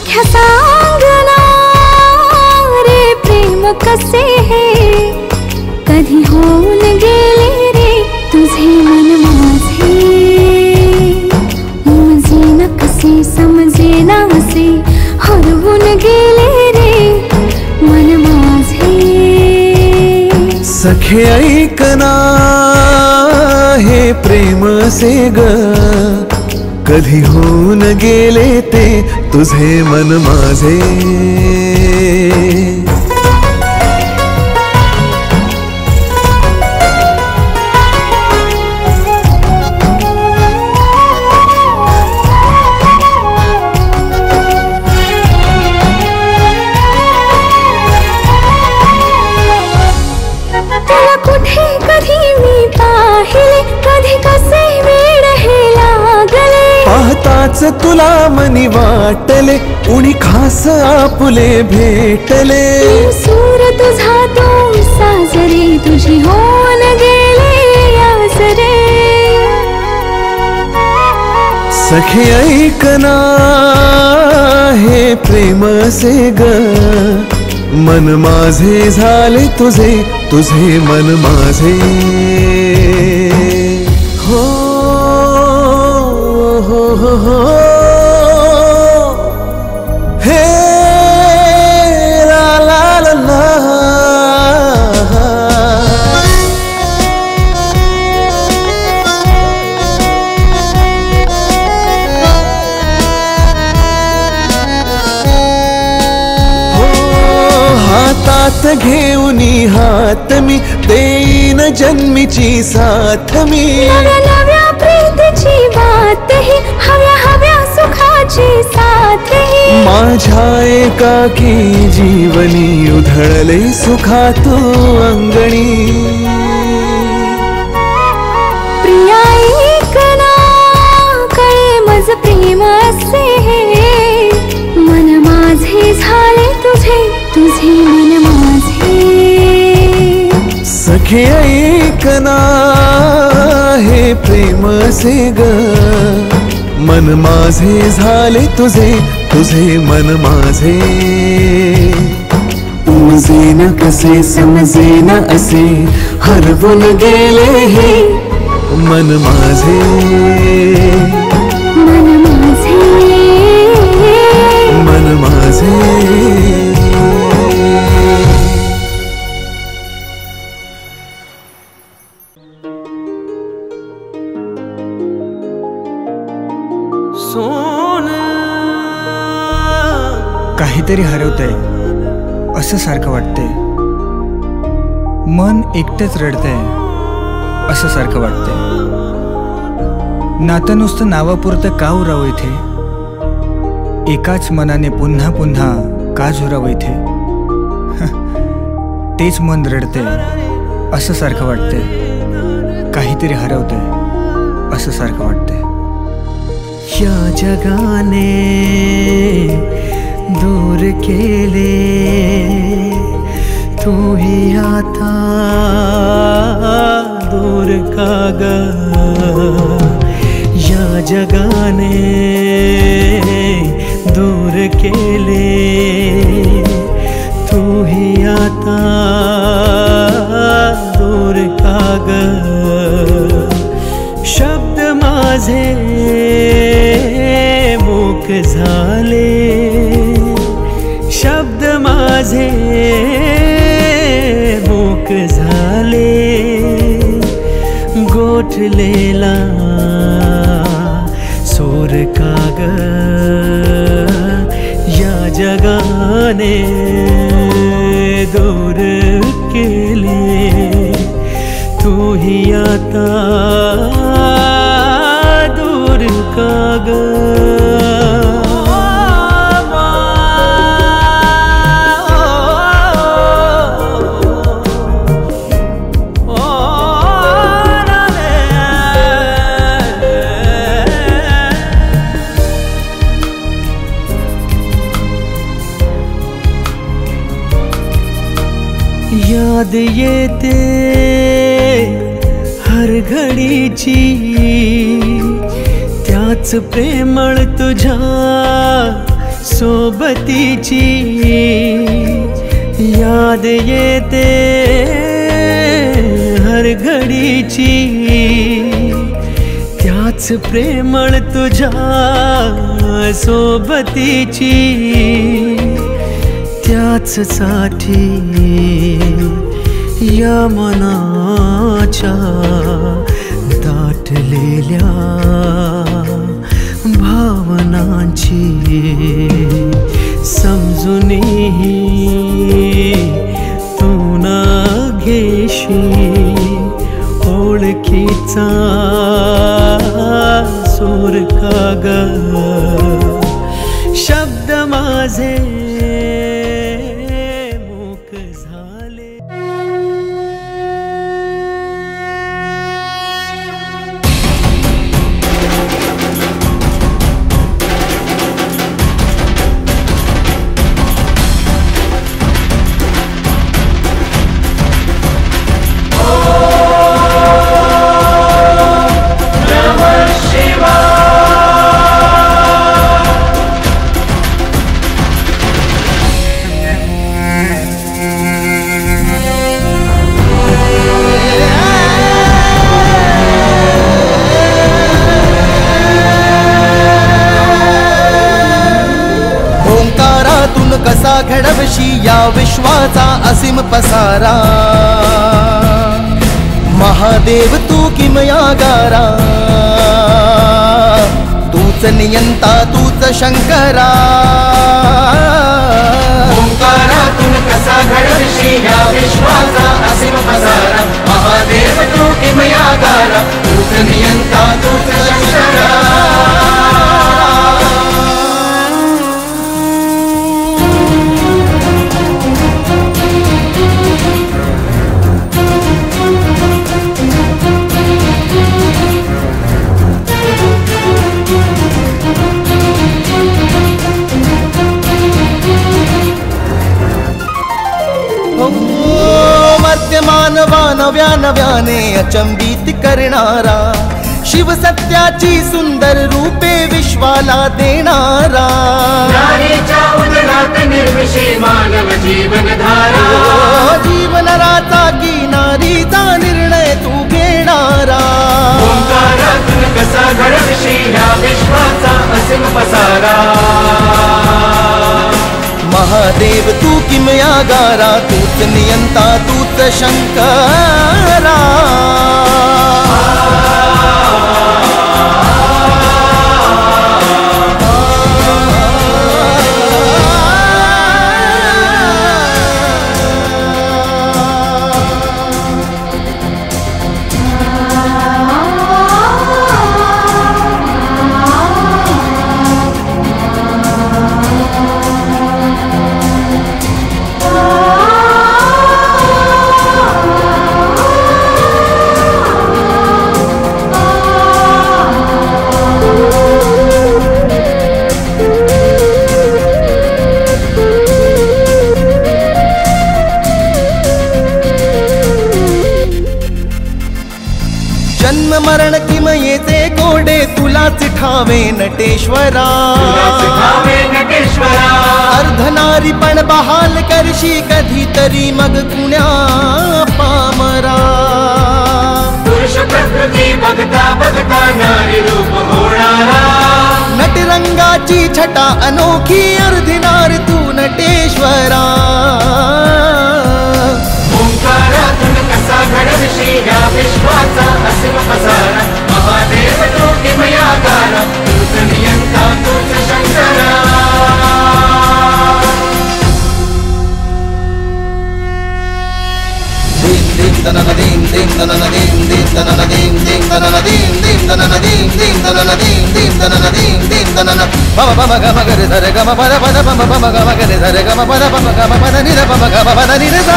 सख्या सांगना रे प्रेम कसे हे, कधी होऊन गेले रे तुझे मन माझे, उमजेना कसे समजेना असे, हरवून गेले रे मन माझे। सखे ऐकना हे प्रेम असे ग, कधी होऊन गेले ते तुझे मन माझे। तुला कुठे कधी मी पाहिले, कधी कसे वेड हे लागले, पाहताच तुला मनी वाटले, उणी खास आपुले भेटले। सूर तुझा तो साजरे, तुझी होऊन गेले आसरे। सखे ऐकना हे प्रेम असे ग, मन माझे झाले तुझे, तुझे मन माझे। हो हो हो हो हे ला ला ला ला। हातात घेऊनी हात मी, देईन जन्मीची साथ मी। नव्या नव्या प्रीतीची बात ही, हव्या हव्या सुखाची साथ ही। माझ्या एकाकी जीवनी उधळले सुखा तू अंगणी। प्रिया ऐकना कळे मज प्रेम असे हे, मन माझे झाले तुझे, तुझे मन माझे। सखे ऐकना हे प्रेम असे ग, मन माझे झाले तुझे, तुझे मन माझे। उमजेना कसे समजेना असे, हरवून गेले हे मन माझे, मन माझे, मन माझे। काहीतरी हरवतंय असं सारखं वाटतंय, मन एकटंच रडतंय असं सारखं वाटतंय। नातं नुसतं नावापुरतं का उरावं इथे, एकाच मनाने पुन्हा पुन्हा का झुरावं इथे। तेच मन रडतंय असं सारखं वाटतंय, काहीतरी हरवतंय असं सारखं वाटतंय। या जगाने दूर केले, तू ही आता दूर का ग। या जगाने दूर केले, तू ही आता दूर का ग। शब्द माझे मूक झाले, शब्द माझे मूक झाले, गोठलेला सूर का ग। या जगाने दूर केले, तू ही आता दूर का ग। याद येते हर घडीची, त्याच प्रेमळ तुझ्या सोबतीची याद येते हर घडीची, त्याच प्रेमळ तुझ्या सोबतीची, त्याच साठी या मनाच्या दाटलेल्या भावनांची समजूनही तू ना घेशील ओळखीचा सूर का ग, शब्द माझे मूक झाले. कसा घडवशी या विश्वाचा असीम पसारा, महादेव तू किमयागारा, तूच नियंता तूच शंकरा. ओंकारातून कसा घडवशी या विश्वाचा असीम पसारा, महादेव तू किमयागारा, तूच नियंता तूच शंकरा. मानवा नव्या नव्याने अचंबित करणारा, शिव सत्याची सुंदर रूपे विश्वाला देणारा, नारीच्या उदरात निर्विषय मानव जीवनधारा, जीवनराचा की नारीचा निर्णय तू घेणारा. ओंकारातून कसा घडवशी या विश्वाचा असीम पसारा, महादेव तू किमयागारा, तूच नियंता तूच शंकरा. मरण किमयेचे गोडे तुलाच ठावे नटेश्वरा, अर्धनारी पण बहाल करशी कधीतरी मग कुण्या पामरा. पुरुष प्रकृती बघता बघता नारी रूप होणारा, नटरंगाची छटा अनोखी अर्धिनार तू नटेश्वरा. ओंकारातून कसा घडवशी या विश्वाचा असीम पसारा, महादेव तू किमयागारा, तूच नियंता तूच शंकरा. दीम दीम दनन दीम दीम दनन दीम दीम दनन दीम दीम दनन दीम दीम दनन दीम दीम दनन दीम दीम दनन दीम दीम दनन पम पम ग म ग रे ध रे ग म प र प द पम पम ग म ग रे ध रे ग म प र पम ग म प द नि रे पम ग म प द नि रे सा.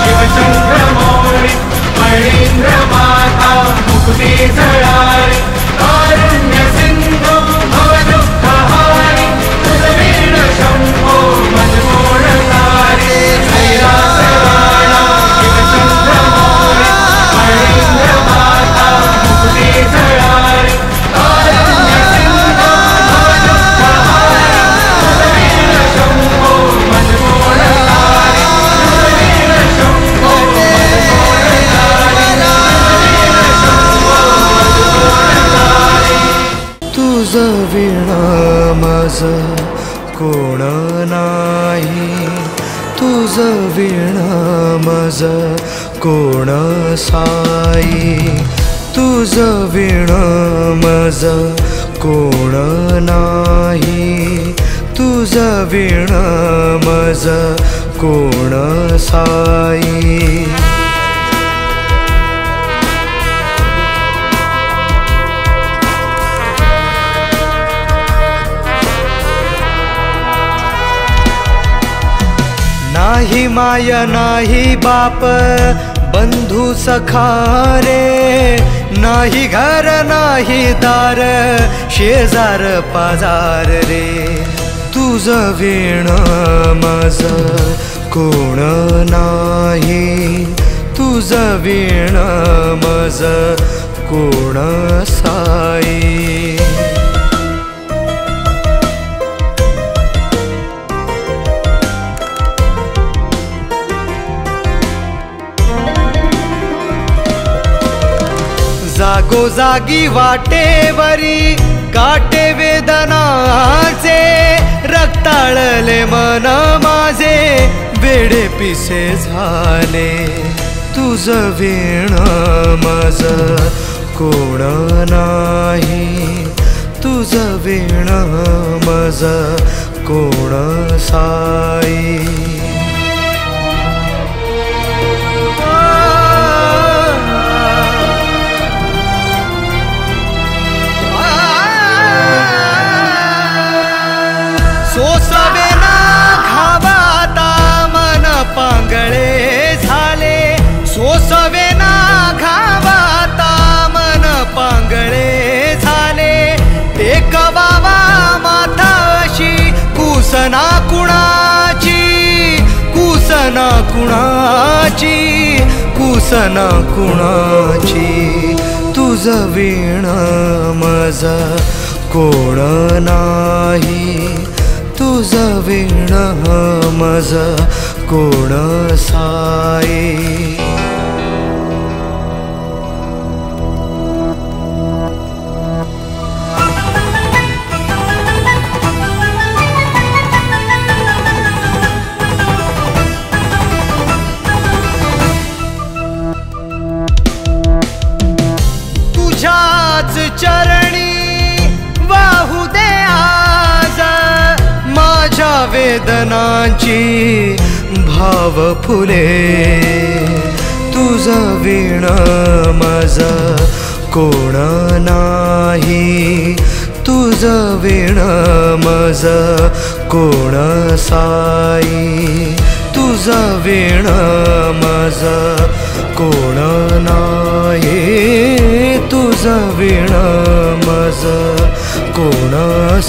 शिवचंद्र मोरी मणींद्र माता मुक्ती झळारी, कारुण्य सिंधू भवदुःखहारी, तुझ वीण शंभो मनमोड तारी. कैलासवाणा शिवचंद्र मोरी मणींद्र माता मुक्ती झळारी, कारुण्य सिंधू भवदुःखहारी. विणा मज कोण नाही, तुझ विणा मज कोण साई, तुझ विणा मज कोण नाही, तुझ विणा मज कोण साई. नाही माया नाही बाप बंधू सखा रे, नाही घर नाही दार शेजार पाजार रे, तुझ विण मज कोण नाही, तुझ विण मज कोण साई. जागोजागी वाटेवरी काटे वेदनाचे, रक्ताळले मन माझे वेडे पिसे झाले, तुझ विण मज कोण नाही, तुझ विण मज कोण साई. सोसवेना घावाता मन पांगळे झाले, सोसवेना घावाता मन पांगळे झाले, ते कवावा माथा अशी कुसना कुणाची, कुसना कुणाची, कुसना कुणाची, तुझ विण मज कोण नाही, तुझ विण मज कोण साई. तुझ्याच चरणी वाहू दे आज माझ्या वेदनांची भाव फुले, तुझ विण मज कोण नाही, तुझ विण मज कोण साई, तुझ विण मज कोण नाही, तुझ विण मज कोण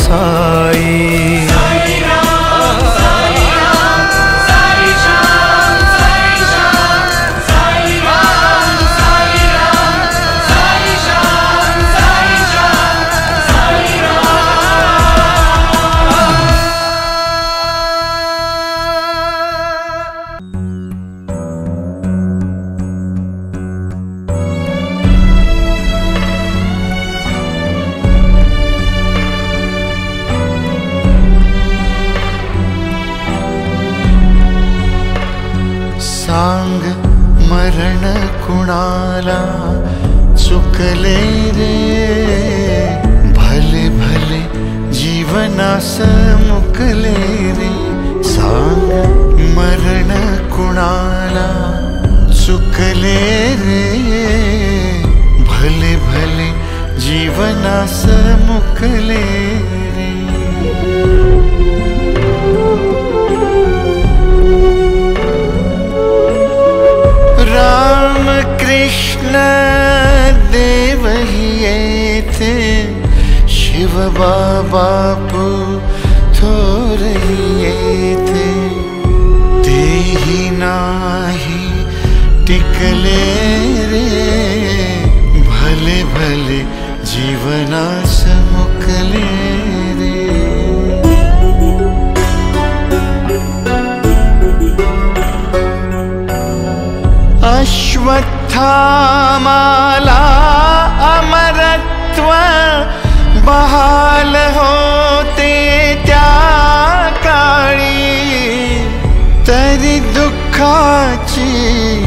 साई. सांग मरण कुणाला चुकले रे, भले भले जीवनास मुकले रे. सांग मरण कुणाला चुकले रे, भले भले जीवनास मुकले रे. राम कृष्ण देव ही येथे, शिव बाबा थोर ही येथे, तेही नाही टिकले रे, भले भले जीवनास मुकले रे. अश्वत्थामाला अमरत्व बहाल हो प्रेमाची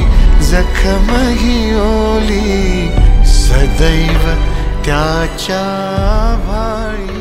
जखम ही ओली सदैव त्याच्या भाळी.